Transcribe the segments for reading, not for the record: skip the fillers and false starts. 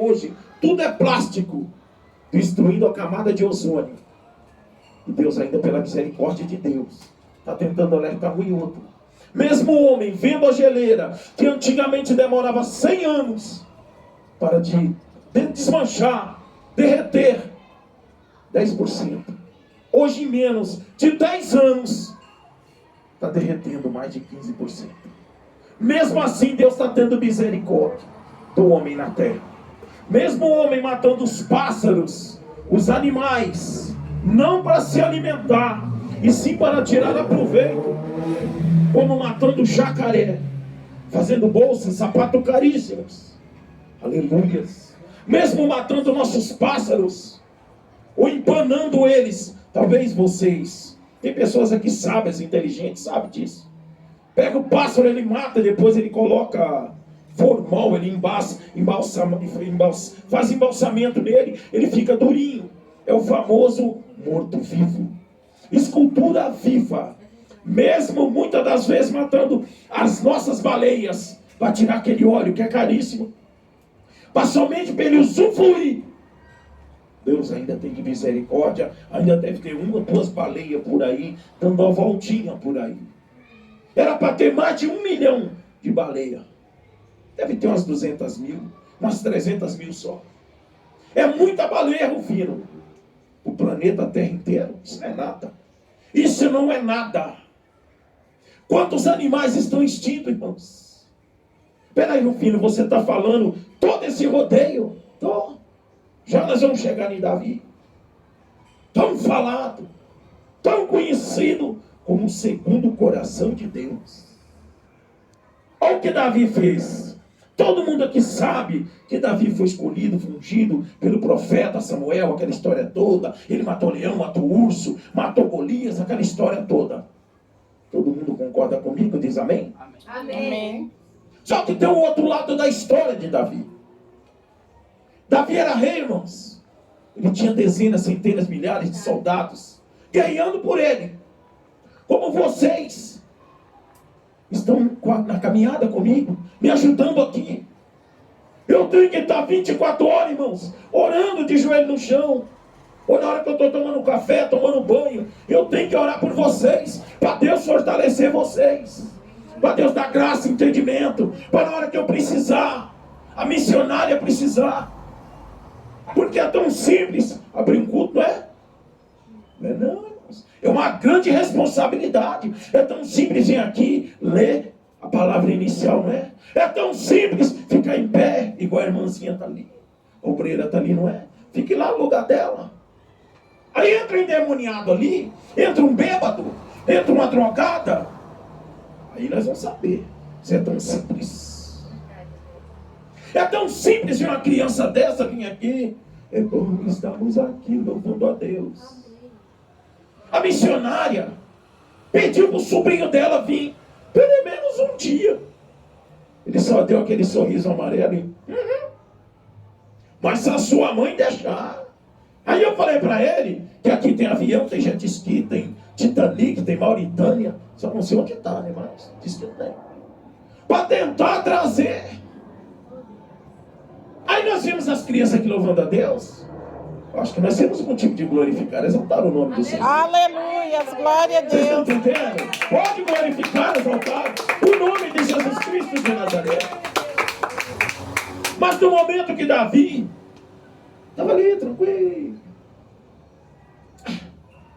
hoje, tudo é plástico, destruindo a camada de ozônio. E Deus ainda, pela misericórdia de Deus, está tentando alertar um e outro. Mesmo o homem vendo a geleira, que antigamente demorava 100 anos para desmanchar, derreter 10%. Hoje, em menos de 10 anos, está derretendo mais de 15%. Mesmo assim, Deus está tendo misericórdia do homem na terra. Mesmo o homem matando os pássaros, os animais, não para se alimentar, e sim para tirar proveito, como matando o jacaré, fazendo bolsas, sapatos caríssimos. Aleluias. Mesmo matando nossos pássaros, ou empanando eles. Talvez vocês, tem pessoas aqui sábias, inteligentes, sabem disso. Pega o pássaro, ele mata, depois ele coloca formol, ele faz embalsamento nele, ele fica durinho. É o famoso morto-vivo. Escultura viva. Mesmo muitas das vezes matando as nossas baleias, para tirar aquele óleo que é caríssimo, para somente para ele usufruir. Deus ainda tem de misericórdia, ainda deve ter 1 ou 2 baleias por aí, dando uma voltinha por aí. Era para ter mais de 1 milhão de baleias. Deve ter umas 200 mil, umas 300 mil só. É muita baleia, Rufino. O planeta Terra inteiro, isso não é nada. Isso não é nada. Quantos animais estão extintos, irmãos? Espera aí, Rufino, você está falando todo esse rodeio? Tô. Já nós vamos chegar em Davi. Tão falado, tão conhecido como o segundo coração de Deus. Olha o que Davi fez. Todo mundo aqui sabe que Davi foi escolhido, ungido pelo profeta Samuel, aquela história toda. Ele matou leão, matou urso, matou Golias, aquela história toda. Todo mundo concorda comigo? Diz amém? Amém. Só que tem o outro lado da história de Davi. Davi era rei, irmãos. Ele tinha dezenas, centenas, milhares de soldados guerreando por ele. Como vocês estão na caminhada comigo, me ajudando aqui. Eu tenho que estar 24 horas, irmãos, orando de joelho no chão. Ou na hora que eu estou tomando café, tomando banho, eu tenho que orar por vocês, para Deus fortalecer vocês, para Deus dar graça e entendimento, para na hora que eu precisar, a missionária precisar. Porque é tão simples abrir um culto, não é? Não é não, irmãos. É uma grande responsabilidade. É tão simples vir aqui, ler a palavra inicial, não é? É tão simples ficar em pé, igual a irmãzinha está ali. A obreira está ali, não é? Fique lá no lugar dela. Aí entra um endemoniado ali, entra um bêbado, entra uma drogada. Aí nós vamos saber se é tão simples. É tão simples ver uma criança dessa vir aqui. É bom estarmos aqui louvando a Deus. A missionária pediu para o sobrinho dela vir pelo menos um dia. Ele só deu aquele sorriso amarelo e... Mas se a sua mãe deixar. Aí eu falei para ele que aqui tem avião, tem jet ski, tem Titanic, tem Mauritânia. Só não sei onde está, né? Mas diz que tem. Para tentar trazer. Aí nós vimos as crianças aqui louvando a Deus. Acho que nós temos um motivo de glorificar, exaltar o nome do Senhor. Aleluia, glória a Vocês estão Deus. entendendo? Pode glorificar, exaltar o nome de Jesus Cristo de Nazaré. Mas no momento que Davi estava ali, tranquilo,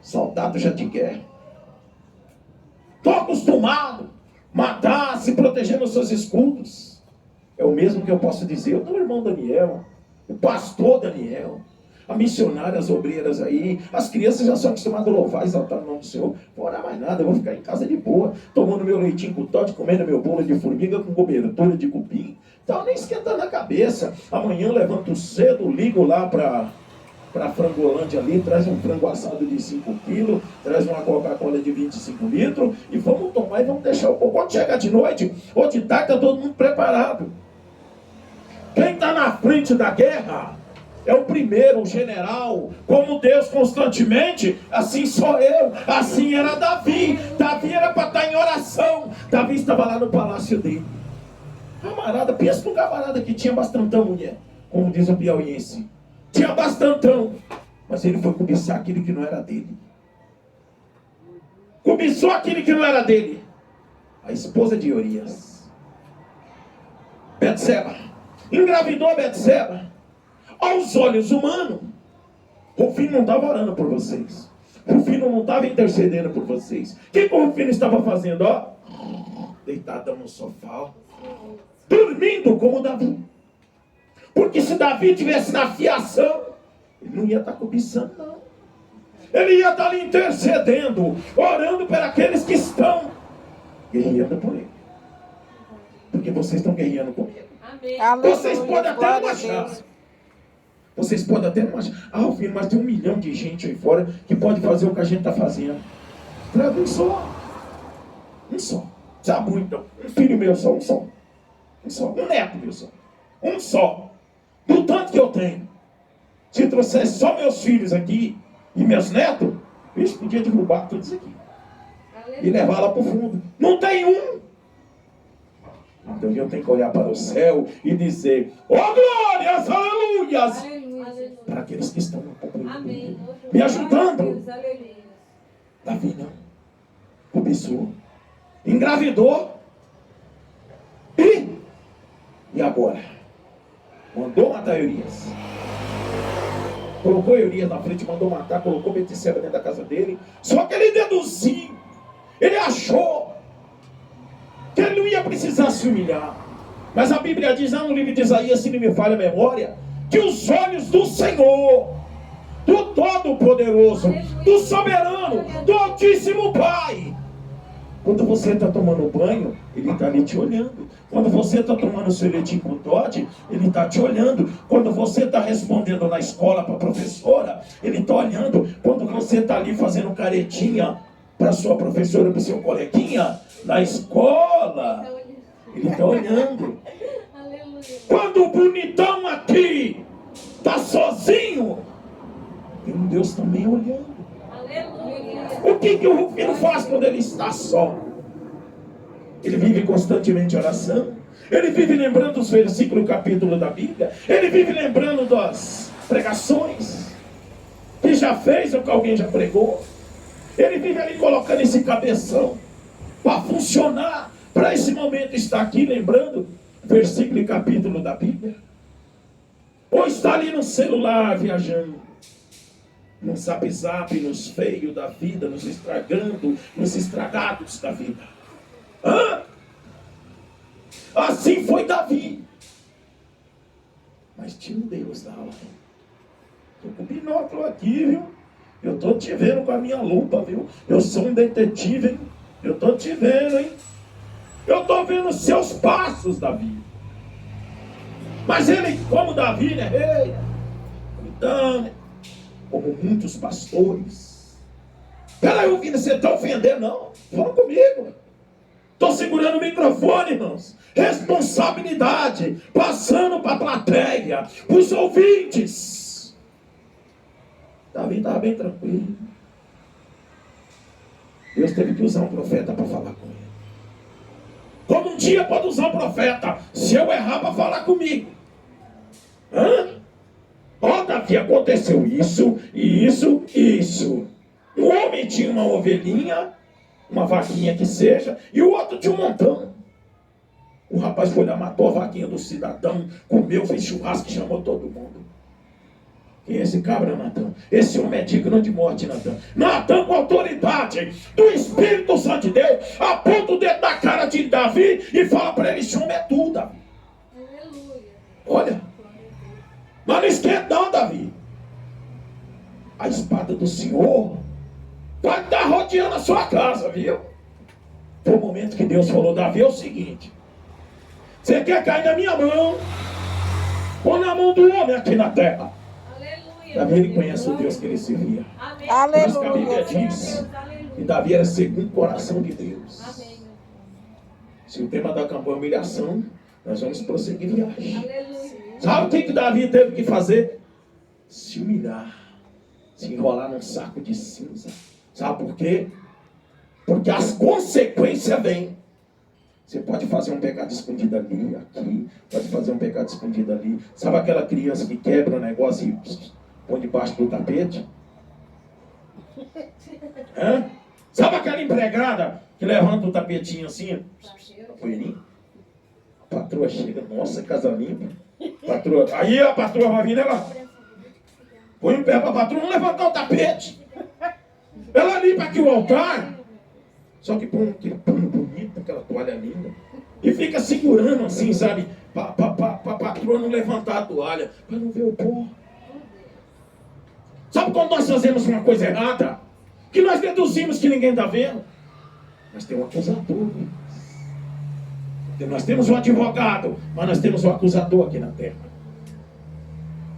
soldado já de guerra, estou acostumado a matar, se proteger nos seus escudos. É o mesmo que eu posso dizer do irmão Daniel, o pastor Daniel, a missionária, as obreiras aí, as crianças já são acostumadas a louvar, exaltar o nome do Senhor. Não vou orar mais nada, eu vou ficar em casa de boa, tomando meu leitinho com Toddy, comendo meu bolo de formiga com cobertura de cupim. Então nem esquentando a cabeça. Amanhã eu levanto cedo, ligo lá para Frangolândia ali, traz um frango assado de 5 quilos, traz uma Coca-Cola de 25 litros e vamos tomar e vamos deixar o povo. Quando chegar de noite ou de tarde, está todo mundo preparado. Quem está na frente da guerra é o primeiro, o general. Como Deus constantemente, assim sou eu, assim era Davi. Davi era para estar em oração. Davi estava lá no palácio dele. Camarada, pensa num camarada que tinha bastante mulher. como diz o piauiense, tinha bastantão, mas ele foi cobiçar aquilo que não era dele. Cobiçou aquilo que não era dele. A esposa de Urias, Betseba, engravidou Betseba. Aos olhos humanos, Rufino não estava orando por vocês. Rufino não estava intercedendo por vocês. O que o Rufino estava fazendo? Ó, deitado no sofá, dormindo como Davi. Porque se Davi tivesse na fiação, ele não ia estar cobiçando, não. Ele ia estar ali intercedendo, orando por aqueles que estão guerreando por ele. Porque vocês estão guerreando comigo. Aleluia, Vocês podem até glória não a achar. Deus. Vocês podem até não achar. Ah, filho, mas tem 1 milhão de gente aí fora que pode fazer o que a gente está fazendo. Traga um só. Um só. Sabe muito. Um filho meu só, um só. Um só. Um neto meu só. Um só. Do tanto que eu tenho. Se trouxesse só meus filhos aqui e meus netos, isso podia derrubar tudo isso aqui. E levar lá para o fundo. Não tem um. Então eu tenho que olhar para o céu e dizer: ó glórias, aleluias, para aqueles que estão me ajudando. Davi não. Cobiçou. Engravidou. E agora? Mandou matar Urias. Colocou Urias na frente, mandou matar, colocou Betseba dentro da casa dele. Só que ele deduziu, ele achou que ele não ia precisar se humilhar. Mas a Bíblia diz lá no livro de Isaías, se não me falha a memória, que os olhos do Senhor, do Todo-Poderoso, do Soberano, do Altíssimo Pai, quando você está tomando banho, ele está ali te olhando. Quando você está tomando seu leitinho com Todd, ele está te olhando. Quando você está respondendo na escola para a professora, ele está olhando. Quando você está ali fazendo caretinha para a sua professora, para o seu coleguinha, na escola, ele está olhando. Quando o bonitão aqui está sozinho, tem um Deus também olhando. O que o Rufino faz quando ele está só? Ele vive constantemente em oração. Ele vive lembrando os versículos, capítulo da Bíblia. Ele vive lembrando das pregações que já fez ou que alguém já pregou. Ele vive ali colocando esse cabeção para funcionar, para esse momento estar aqui lembrando versículo e capítulo da Bíblia. Ou está ali no celular viajando, no zap-zap, nos feios da vida, nos estragando, nos estragados da vida. Assim foi Davi. Mas tinha um Deus na hora. Estou com o binóculo aqui, viu? Eu estou te vendo com a minha lupa, viu? Eu sou um detetive, hein? Eu estou te vendo, hein? Eu estou vendo os seus passos, Davi. Mas ele, como Davi, né? Rei, então, como muitos pastores. Peraí, ouvindo, você está ofendendo? Não. Fala comigo. Estou segurando o microfone, irmãos. Responsabilidade. Passando para a plateia, para os ouvintes. Davi estava bem tranquilo. Deus teve que usar um profeta para falar com ele. Como um dia pode usar um profeta, se eu errar, para falar comigo. Ó, Davi, aconteceu isso, e isso, e isso. Um homem tinha uma ovelhinha, uma vaquinha que seja, e o outro tinha um montão. O rapaz foi lá, matou a vaquinha do cidadão, comeu, fez churrasco e chamou todo mundo. Quem é esse cabra, Natan? Esse homem é digno de morte, Natan. Natan, com autoridade do Espírito Santo de Deus, aponta o dedo na cara de Davi e fala para ele: esse homem é tu, Davi. Aleluia. Olha, mas não esquenta não, Davi. A espada do Senhor vai estar rodeando a sua casa, viu? Foi o momento que Deus falou: Davi, é o seguinte, você quer cair na minha mão ou na mão do homem aqui na terra? Davi, ele conhece o Deus que ele servia. Por isso que a Bíblia diz que Davi era segundo o coração de Deus. Se o tema da campanha é humilhação, nós vamos prosseguir viagem. Sabe o que Davi teve que fazer? Se humilhar, se enrolar num saco de cinza. Sabe por quê? Porque as consequências vêm Você pode fazer um pecado escondido ali, aqui, pode fazer um pecado escondido ali. Sabe aquela criança que quebra o negócio e põe debaixo do tapete? Hã? Sabe aquela empregada que levanta o tapetinho assim? Poeirinho? A patroa chega, nossa, casa limpa. Patroa, aí a patroa vai vir, ela põe o pé para a patroa não levantar o tapete. Ela limpa aqui o altar. Só que põe aquele pano bonito, aquela toalha linda. E fica segurando assim, sabe? Para a patroa não levantar a toalha. Para não ver o pó. Sabe quando nós fazemos uma coisa errada? Que nós deduzimos que ninguém está vendo? Mas tem um acusador. Nós temos um advogado, mas nós temos um acusador aqui na terra.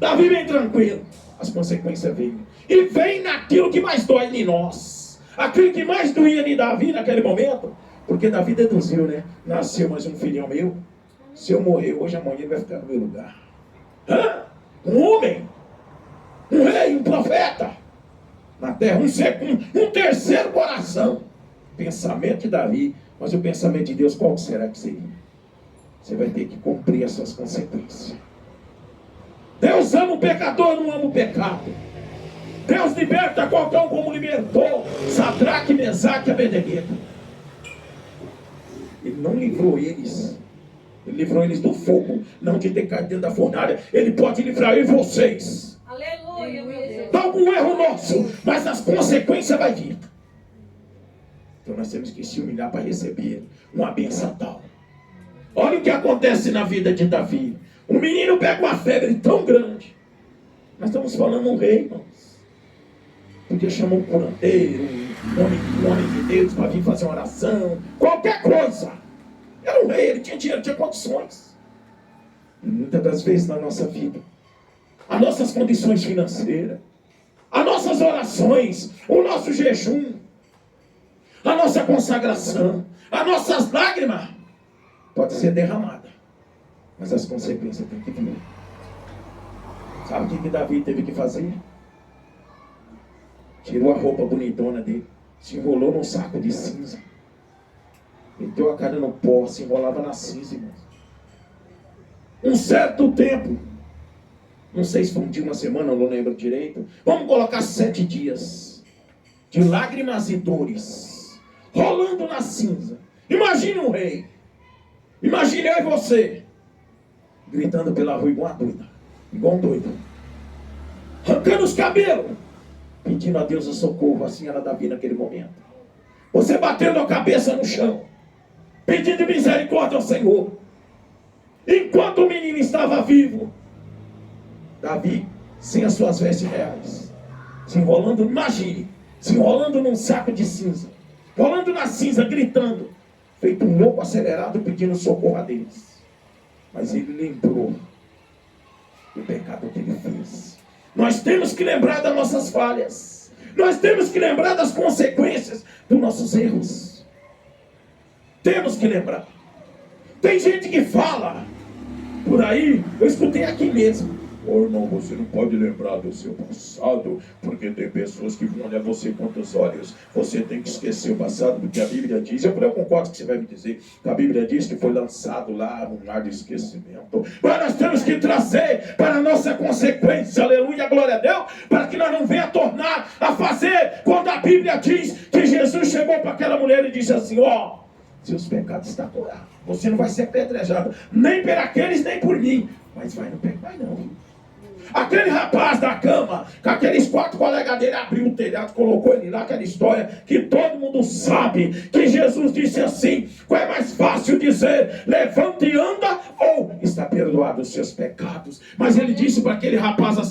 Davi vem tranquilo. As consequências vêm. E vem naquilo que mais dói em nós. Aquilo que mais doía em Davi naquele momento. Porque Davi deduziu, né? Nasceu mais um filhão meu. Se eu morrer hoje, amanhã ele vai ficar no meu lugar. Hã? Um homem. Um rei, um profeta. Na terra, um terceiro coração. Pensamento de Davi. Mas o pensamento de Deus, qual será que seria? Você vai ter que cumprir as suas consequências. Deus ama o pecador, não ama o pecado. Deus liberta qualquer um como libertou Sadraque, Mesaque e Abednego. Ele não livrou eles. Ele livrou eles do fogo, não de ter caído dentro da fornalha. Ele pode livrar eu e vocês. Aleluia, meu Deus. Dá algum erro nosso, mas as consequências vai vir. Então nós temos que se humilhar para receber uma bênção tal. Olha o que acontece na vida de Davi. Um menino pega uma febre tão grande. Nós estamos falando um rei, irmãos. Porque chamou um curandeiro, um homem de Deus para vir fazer uma oração. Qualquer coisa. Era um rei, ele tinha dinheiro, tinha condições. E muitas das vezes na nossa vida, as nossas condições financeiras, as nossas orações, o nosso jejum, a nossa consagração, as nossas lágrimas, pode ser derramada, mas as consequências têm que vir. Sabe o que Davi teve que fazer? Tirou a roupa bonitona dele, se enrolou num saco de cinza, meteu a cara no pó, se enrolava na cinza, irmãos. Um certo tempo, não sei se foi um dia, uma semana, eu não lembro direito, vamos colocar 7 dias de lágrimas e dores, rolando na cinza. Imagine um rei, imagine eu e você, gritando pela rua igual um doido, arrancando os cabelos, pedindo a Deus o socorro. Assim era Davi naquele momento. Você batendo a cabeça no chão, pedindo misericórdia ao Senhor. Enquanto o menino estava vivo, Davi, sem as suas vestes reais, se enrolando, imagine, se enrolando num saco de cinza, rolando na cinza, gritando, feito um louco acelerado, pedindo socorro a Deus. Mas ele lembrou do pecado que ele fez. Nós temos que lembrar das nossas falhas. Nós temos que lembrar das consequências dos nossos erros. Temos que lembrar. Tem gente que fala por aí, eu escutei aqui mesmo: ô irmão, você não pode lembrar do seu passado, porque tem pessoas que vão olhar você com os olhos. Você tem que esquecer o passado, porque a Bíblia diz, eu concordo com o que você vai me dizer, que a Bíblia diz que foi lançado lá no mar de esquecimento. Mas nós temos que trazer para a nossa consequência, aleluia, glória a Deus, para que nós não venha tornar a fazer, quando a Bíblia diz que Jesus chegou para aquela mulher e disse assim: ó, seus pecados estão curados, você não vai ser apedrejado, nem por aqueles, nem por mim, mas vai no pecado não. Aquele rapaz da cama, com aqueles 4 colegas dele, abriu o telhado, colocou ele lá, aquela história que todo mundo sabe, que Jesus disse assim: qual é mais fácil dizer, levanta e anda, ou está perdoado os seus pecados? Mas ele disse para aquele rapaz assim: